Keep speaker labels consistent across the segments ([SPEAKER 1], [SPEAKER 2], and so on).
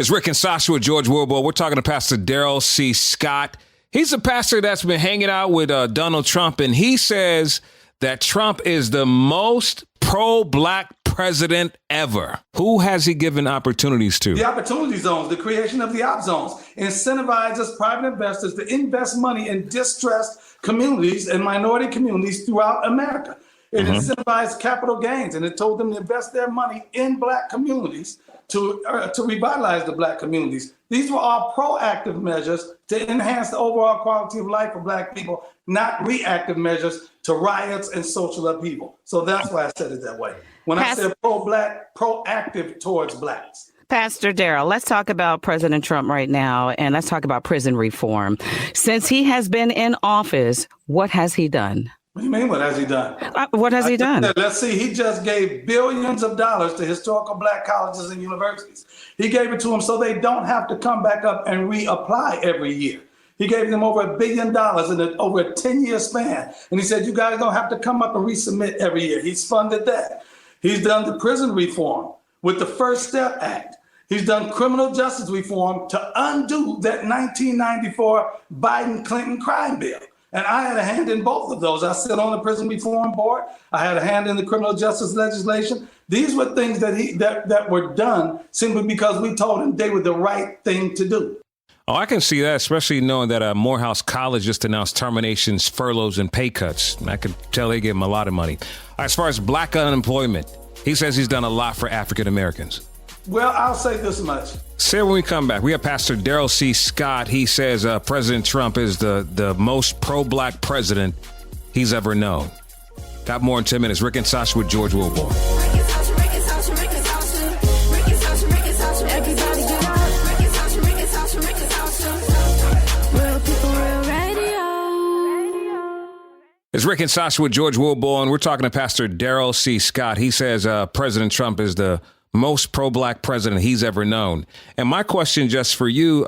[SPEAKER 1] It's Rick and Sasha with George Wilbur. We're talking to Pastor Darrell C. Scott. He's a pastor that's been hanging out with Donald Trump, and he says that Trump is the most pro-black president ever. Who has he given opportunities to?
[SPEAKER 2] The opportunity zones, the creation of the op zones, incentivizes private investors to invest money in distressed communities and minority communities throughout America. It incentivized capital gains, and it told them to invest their money in black communities to revitalize the black communities. These were all proactive measures to enhance the overall quality of life for black people, not reactive measures to riots and social upheaval. So that's why I said it that way. When I said pro-black, proactive towards blacks.
[SPEAKER 3] Pastor Darrell, let's talk about President Trump right now, and let's talk about prison reform. Since he has been in office, what has he done?
[SPEAKER 2] What do you mean, what has he done?
[SPEAKER 3] What has he done?
[SPEAKER 2] Let's see, he just gave billions of dollars to historical black colleges and universities. He gave it to them so they don't have to come back up and reapply every year. He gave them over $1 billion in over a 10-year span. And he said, you guys don't have to come up and resubmit every year. He's funded that. He's done the prison reform with the First Step Act. He's done criminal justice reform to undo that 1994 Biden-Clinton crime bill. And I had a hand in both of those. I sit on the prison reform board. I had a hand in the criminal justice legislation. These were things that were done simply because we told him they were the right thing to do.
[SPEAKER 1] Oh, I can see that, especially knowing that Morehouse College just announced terminations, furloughs, and pay cuts. I could tell they gave him a lot of money. As far as black unemployment, he says he's done a lot for African Americans.
[SPEAKER 2] Well, I'll say this much.
[SPEAKER 1] Say when we come back, we have Pastor Darrell C. Scott. He says President Trump is the most pro-black president he's ever known. Got more in 10 minutes. Rick and Sasha with George Wilbur. It's Rick and Sasha with George Wilbur, and we're talking to Pastor Darrell C. Scott. He says President Trump is the most pro-black president he's ever known. And my question just for you,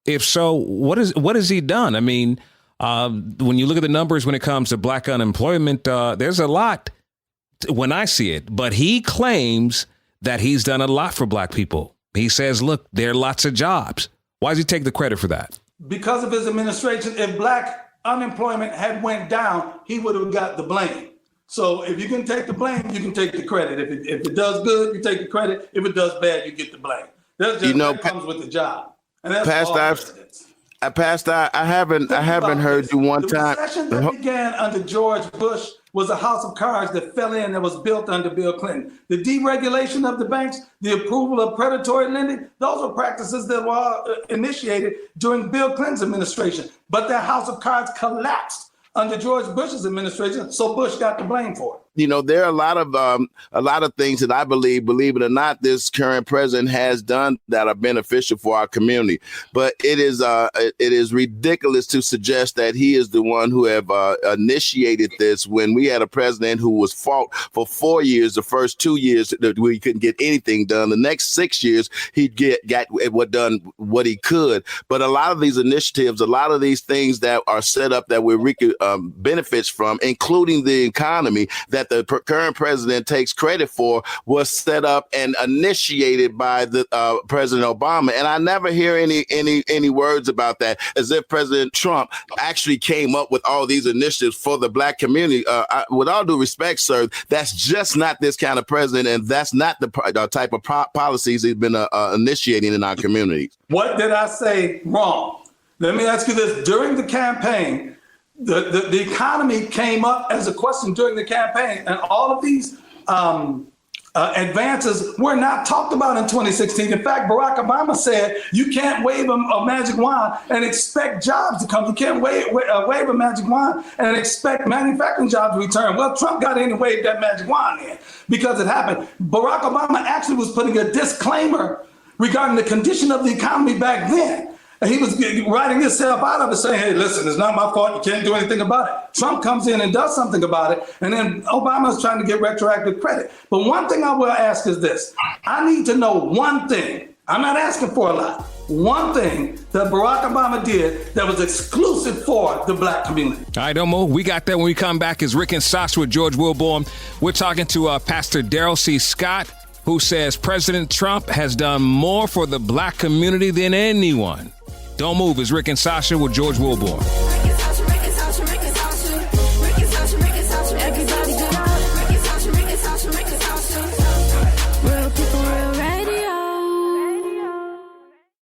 [SPEAKER 1] if so, what has he done? I mean, when you look at the numbers when it comes to black unemployment, there's a lot when I see it. But he claims that he's done a lot for black people. He says, look, there are lots of jobs. Why does he take the credit for that? Because
[SPEAKER 2] of his administration, if black unemployment had went down, he would have got the blame. So if you can take the blame, you can take the credit. If it does good, you take the credit. If it does bad, you get the blame. That's just that comes with the job. And that's
[SPEAKER 4] Pastor, I haven't heard you one time.
[SPEAKER 2] The recession that began under George Bush was a house of cards that fell in that was built under Bill Clinton. The deregulation of the banks, the approval of predatory lending, those were practices that were initiated during Bill Clinton's administration. But that house of cards collapsed under George Bush's administration, so Bush got the blame for it.
[SPEAKER 4] You know, there are a lot of things that I believe it or not, this current president has done that are beneficial for our community. But it is ridiculous to suggest that he is the one who have initiated this when we had a president who was fought for 4 years. The first 2 years that we couldn't get anything done. The next 6 years he'd got what he could. But a lot of these initiatives, a lot of these things that are set up that we reap benefits from, including the economy, that the current president takes credit for, was set up and initiated by the President Obama. And I never hear any words about that, as if President Trump actually came up with all these initiatives for the black community. With all due respect, sir, that's just not this kind of president, and that's not the type of policies he's been initiating in our communities.
[SPEAKER 2] What did I say wrong? Let me ask you this. During the campaign, the economy came up as a question during the campaign, and all of these advances were not talked about in 2016. In fact, Barack Obama said you can't wave a magic wand and expect jobs to come. You can't wave a magic wand and expect manufacturing jobs to return. Well, Trump got in and waved that magic wand in because it happened. Barack Obama actually was putting a disclaimer regarding the condition of the economy back then. And he was writing himself out of it, saying, hey, listen, it's not my fault. You can't do anything about it. Trump comes in and does something about it. And then Obama's trying to get retroactive credit. But one thing I will ask is this. I need to know one thing. I'm not asking for a lot. One thing that Barack Obama did that was exclusive for the black community.
[SPEAKER 1] All right, don't move. We got that when we come back. It's Rick and Sasha with George Wilbur. We're talking to Pastor Darrell C. Scott. who says President Trump has done more for the black community than anyone. Don't move. It's Rick and Sasha with George Wilborn.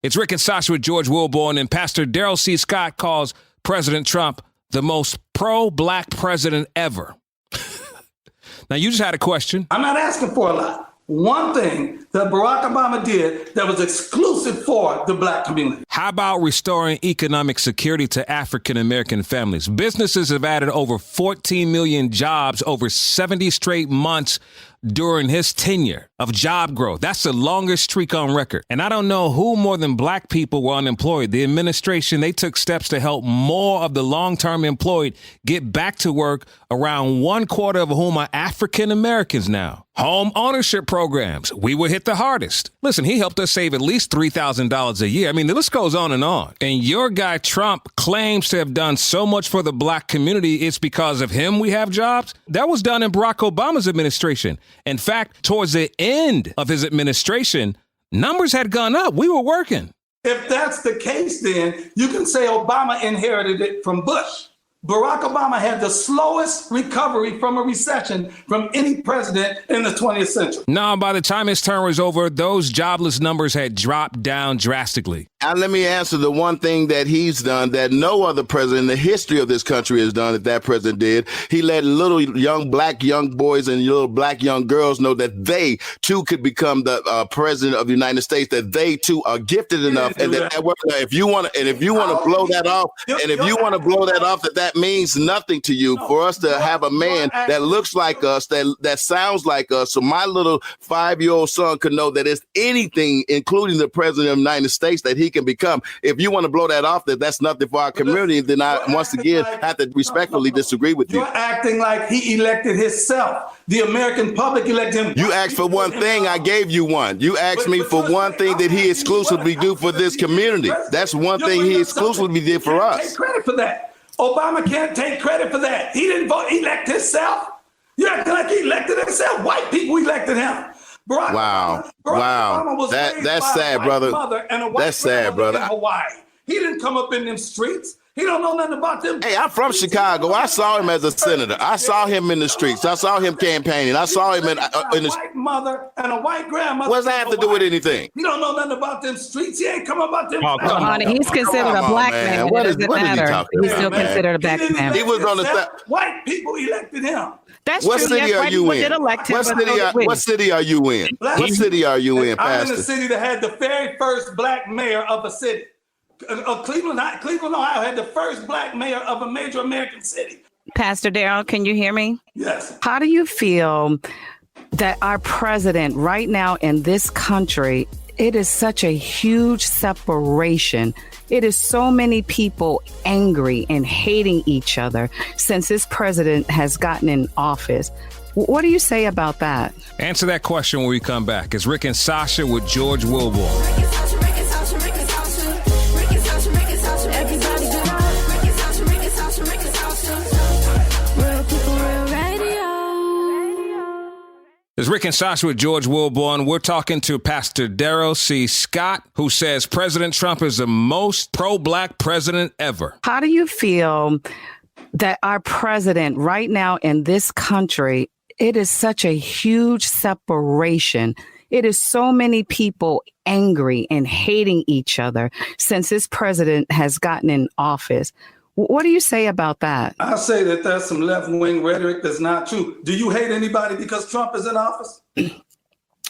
[SPEAKER 1] It's Rick and Sasha with George Wilborn, and Pastor Darrell C. Scott calls President Trump the most pro-black president ever. Now, you just had a question.
[SPEAKER 2] I'm not asking for a lot. One thing that Barack Obama did that was exclusive for the black community.
[SPEAKER 1] How about restoring economic security to African-American families? Businesses have added over 14 million jobs over 70 straight months during his tenure of job growth. That's the longest streak on record. And I don't know who more than black people were unemployed. The administration, they took steps to help more of the long-term employed get back to work, around 1/4 of whom are African-Americans now. Home ownership programs, we were hit the hardest. Listen, he helped us save at least $3,000 a year. I mean, the list goes on. And your guy Trump claims to have done so much for the black community, it's because of him we have jobs. That was done in Barack Obama's administration. In fact, towards the end of his administration, numbers had gone up. We were working.
[SPEAKER 2] If that's the case, then you can say Obama inherited it from Bush. Barack Obama had the slowest recovery from a recession from any president in the 20th century.
[SPEAKER 1] No, by the time his term was over, those jobless numbers had dropped down drastically.
[SPEAKER 4] And let me answer the one thing that he's done that no other president in the history of this country has done that president did. He let little young boys and little black young girls know that they too could become the president of the United States, that they too are gifted enough. And that if you want to blow that off, that means nothing to you, for us to have a man that looks like us, that sounds like us. So my little 5-year-old son could know that it's anything, including the president of the United States, that he can become. If you want to blow that off, that that's nothing for our community, then I once again have to respectfully disagree with you.
[SPEAKER 2] You're acting like he elected himself. The American public elected him.
[SPEAKER 4] You asked for one thing, I gave you one. You asked me for one thing that he exclusively do for this community. That's one thing he exclusively did for us.
[SPEAKER 2] Take credit for that. Obama can't take credit for that. He didn't elect himself. You acting like he elected himself. White people elected him.
[SPEAKER 4] Wow. That's sad, brother. That's sad, brother.
[SPEAKER 2] In Hawaii. He didn't come up in them streets. He don't know nothing about them.
[SPEAKER 4] Hey, I'm from Chicago. I saw him as a senator. I saw him in the streets. I saw him campaigning. I saw him in the
[SPEAKER 2] white mother and a white grandmother.
[SPEAKER 4] What does that have to do with anything?
[SPEAKER 2] He don't know nothing about them streets. He ain't come about them.
[SPEAKER 3] Oh, come on. He's considered a black man.
[SPEAKER 4] What is he talking about?
[SPEAKER 3] He's still considered a black man.
[SPEAKER 4] He was on the
[SPEAKER 2] white people elected him.
[SPEAKER 3] That's
[SPEAKER 4] what
[SPEAKER 3] true.
[SPEAKER 4] city are you in? What city are you in? What city are you in, Pastor?
[SPEAKER 2] I'm in the city that had the very first black mayor of a city. Cleveland, Ohio had the first black mayor of a major American city.
[SPEAKER 3] Pastor Darrell, can you hear me?
[SPEAKER 2] Yes.
[SPEAKER 3] How do you feel that our president right now in this country, it is such a huge separation? It is so many people angry and hating each other since this president has gotten in office. What do you say about that?
[SPEAKER 1] Answer that question when we come back. It's Rick and Sasha with George Wilborn. It's Rick and Sasha with George Wilborn. We're talking to Pastor Darrell C. Scott, who says President Trump is the most pro-black president ever.
[SPEAKER 3] How do you feel that our president right now in this country, it is such a huge separation? It is so many people angry and hating each other since this president has gotten in office. What do you say about that?
[SPEAKER 2] I say that that's some left-wing rhetoric that's not true. Do you hate anybody because Trump is in office?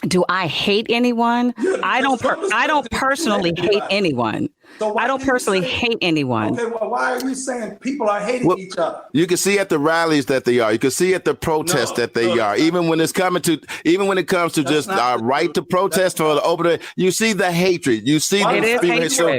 [SPEAKER 3] Do I hate anyone?
[SPEAKER 2] Yeah,
[SPEAKER 3] I don't personally hate anyone.
[SPEAKER 2] So
[SPEAKER 3] I don't personally hate anyone.
[SPEAKER 2] Okay, well, why are you saying people are hating each other?
[SPEAKER 4] You can see at the rallies that they are. You can see at the protests that they are. Even when it comes to just our right to protest for the open, you see the hatred. You see the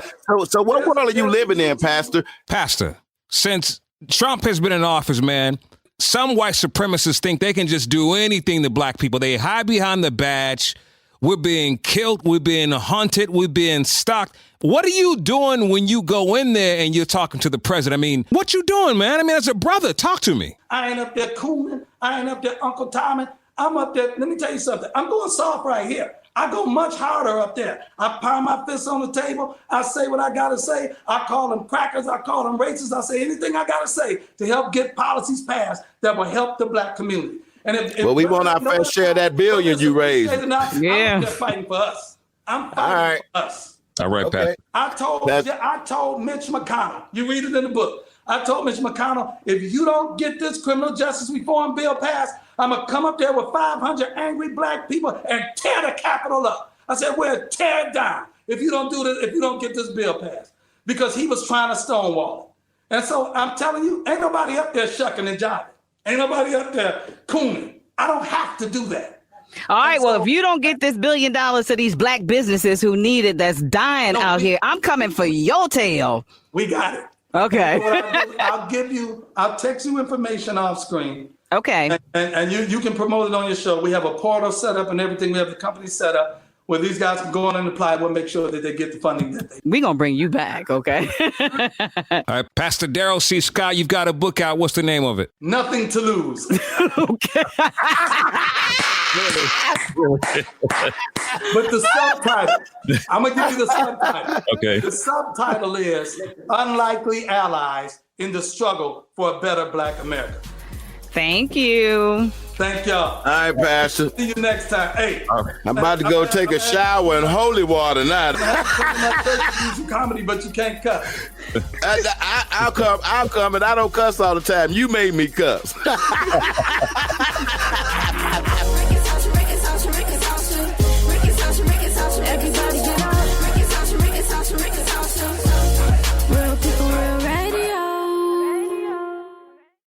[SPEAKER 4] so what world are you living in, Pastor?
[SPEAKER 1] Pastor, since Trump has been in office, man, some white supremacists think they can just do anything to black people. They hide behind the badge. We're being killed. We're being hunted. We're being stalked. What are you doing when you go in there and you're talking to the president? I mean, what you doing, man? I mean, as a brother, talk to me.
[SPEAKER 2] I ain't up there cooling. I ain't up there Uncle Tommy. I'm up there. Let me tell you something. I'm going soft right here. I go much harder up there. I pound my fists on the table. I say what I got to say. I call them crackers. I call them racists. I say anything I got to say to help get policies passed that will help the black community. And if
[SPEAKER 4] we want our fair share of that billion you raised.
[SPEAKER 2] Yeah. I'm fighting for us. I'm fighting for us.
[SPEAKER 1] All right, okay.
[SPEAKER 2] Pat. I told Mitch McConnell, you read it in the book. I told Mitch McConnell, if you don't get this criminal justice reform bill passed, I'm going to come up there with 500 angry black people and tear the Capitol up. I said, we'll tear it down if you don't do this, if you don't get this bill passed. Because he was trying to stonewall it. And so I'm telling you, ain't nobody up there shucking and jiving. Ain't nobody up there cooning. I don't have to do that.
[SPEAKER 3] All right, well, if you don't get this $1 billion to these black businesses who need it, that's dying out here, I'm coming for your tail.
[SPEAKER 2] We got it.
[SPEAKER 3] Okay.
[SPEAKER 2] I'll text you information off screen.
[SPEAKER 3] Okay.
[SPEAKER 2] And you can promote it on your show. We have a portal set up and everything. We have the company set up where these guys can go on and apply. We'll make sure that they get the funding that they need.
[SPEAKER 3] We're going to bring you back, okay?
[SPEAKER 1] All right, Pastor Darrell C. Scott, you've got a book out. What's the name of it?
[SPEAKER 2] Nothing to Lose.
[SPEAKER 3] Okay.
[SPEAKER 2] But the subtitle, I'm going to give you the subtitle.
[SPEAKER 1] Okay.
[SPEAKER 2] The subtitle is Unlikely Allies in the Struggle for a Better Black America.
[SPEAKER 3] Thank you.
[SPEAKER 2] Thank y'all.
[SPEAKER 4] All right, Pastor.
[SPEAKER 2] See you next time. Hey,
[SPEAKER 4] I'm about to go take a shower in holy water now.
[SPEAKER 2] I do comedy, but you can't cuss.
[SPEAKER 4] I'll come, and I don't cuss all the time. You made me cuss.